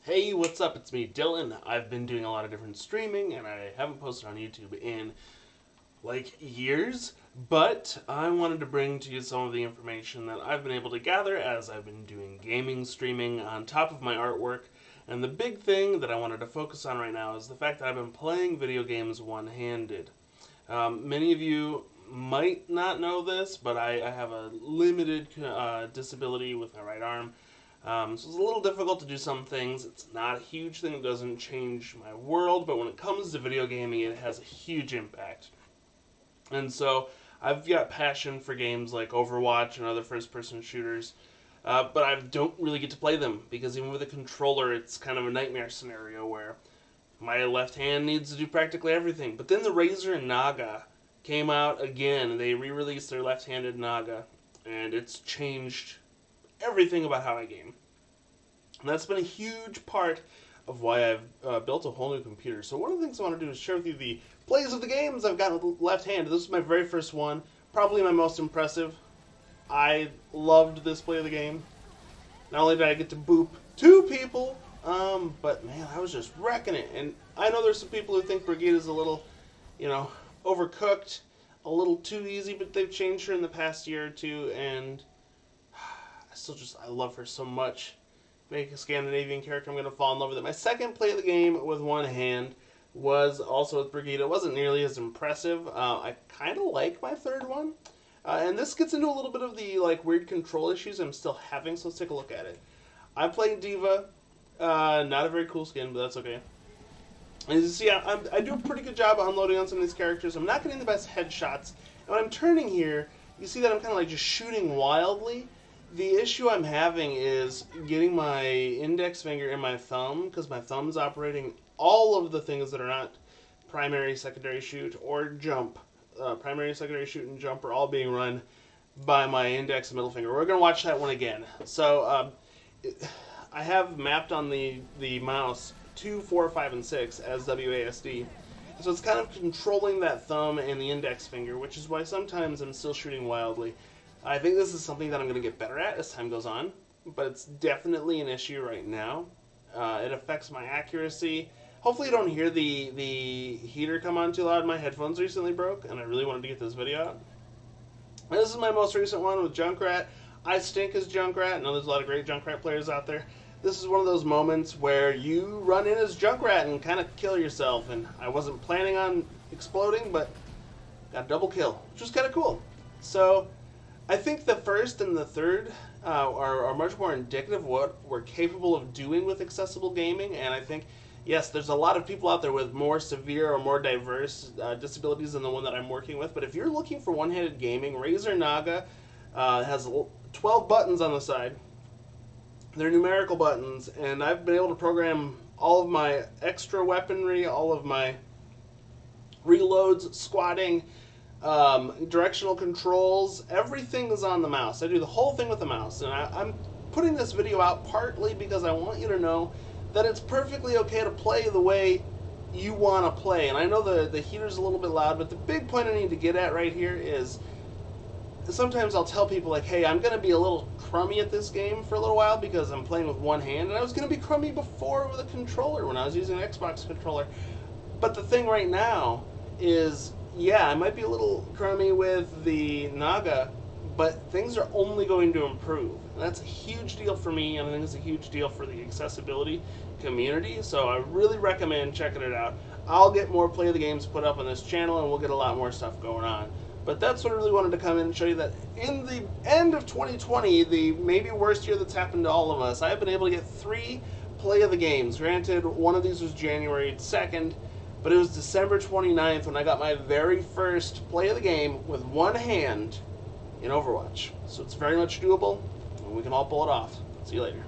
Hey, what's up? It's me, Dylan. I've been doing a lot of different streaming, and I haven't posted on YouTube in like years, but I wanted to bring to you some of the information that I've been able to gather as I've been doing gaming streaming on top of my artwork. And the big thing that I wanted to focus on right now is the fact that I've been playing video games one-handed. Many of you might not know this, but I have a limited disability with my right arm. So it's a little difficult to do some things. It's not a huge thing. It doesn't change my world, but when it comes to video gaming, it has a huge impact. And so I've got passion for games like Overwatch and other first-person shooters, but I don't really get to play them because even with a controller, it's kind of a nightmare scenario where my left hand needs to do practically everything. But then the Razer Naga came out again. They re-released their Left-Handed Naga, and it's changed everything about how I game. And that's been a huge part of why I've built a whole new computer. So one of the things I want to do is share with you the plays of the games I've gotten with left hand. This is my very first one, probably my most impressive. I loved this play of the game. Not only did I get to boop two people, but man, I was just wrecking it. And I know there's some people who think Brigade is a little, overcooked, a little too easy, but they've changed her in the past year or two, and I love her so much. Make a Scandinavian character, I'm going to fall in love with it. My second play of the game with one hand was also with Brigade. It wasn't nearly as impressive. I kind of like my third one. And this gets into a little bit of the weird control issues I'm still having, so let's take a look at it. I played Diva. Not a very cool skin, but that's okay. And you see, I do a pretty good job of unloading on some of these characters. I'm not getting the best headshots. And when I'm turning here, you see that I'm kind of just shooting wildly. The issue I'm having is getting my index finger in my thumb, because my thumb's operating all of the things that are not primary, secondary shoot, or jump. Primary, secondary shoot, and jump are all being run by my index and middle finger. We're going to watch that one again. So I have mapped on the mouse 2, 4, 5, and 6 as WASD. So it's kind of controlling that thumb and the index finger, which is why sometimes I'm still shooting wildly. I think this is something that I'm going to get better at as time goes on, but it's definitely an issue right now. It affects my accuracy. Hopefully you don't hear the heater come on too loud. My headphones recently broke, and I really wanted to get this video out. And this is my most recent one with Junkrat. I stink as Junkrat. I know there's a lot of great Junkrat players out there. This is one of those moments where you run in as Junkrat and kind of kill yourself, and I wasn't planning on exploding, but got a double kill, which was kind of cool. So I think the first and the third are much more indicative of what we're capable of doing with accessible gaming, and I think, yes, there's a lot of people out there with more severe or more diverse disabilities than the one that I'm working with, but if you're looking for one-handed gaming, Razer Naga has 12 buttons on the side. They're numerical buttons, and I've been able to program all of my extra weaponry, all of my reloads, squatting, directional controls, everything is on the mouse. I do the whole thing with the mouse, and I'm putting this video out partly because I want you to know that it's perfectly okay to play the way you want to play. And I know the heater's a little bit loud, but the big point I need to get at right here is sometimes I'll tell people, hey, I'm going to be a little crummy at this game for a little while because I'm playing with one hand, and I was going to be crummy before with a controller when I was using an Xbox controller. But the thing right now is, yeah, I might be a little crummy with the Naga, but things are only going to improve. And that's a huge deal for me, and I think it's a huge deal for the accessibility community, so I really recommend checking it out. I'll get more play of the games put up on this channel, and we'll get a lot more stuff going on. But that's what I really wanted to come in and show you, that in the end of 2020, the maybe worst year that's happened to all of us, I have been able to get 3 play of the games. Granted, one of these was January 2nd, but it was December 29th when I got my very first play of the game with one hand in Overwatch. So it's very much doable, and we can all pull it off. See you later.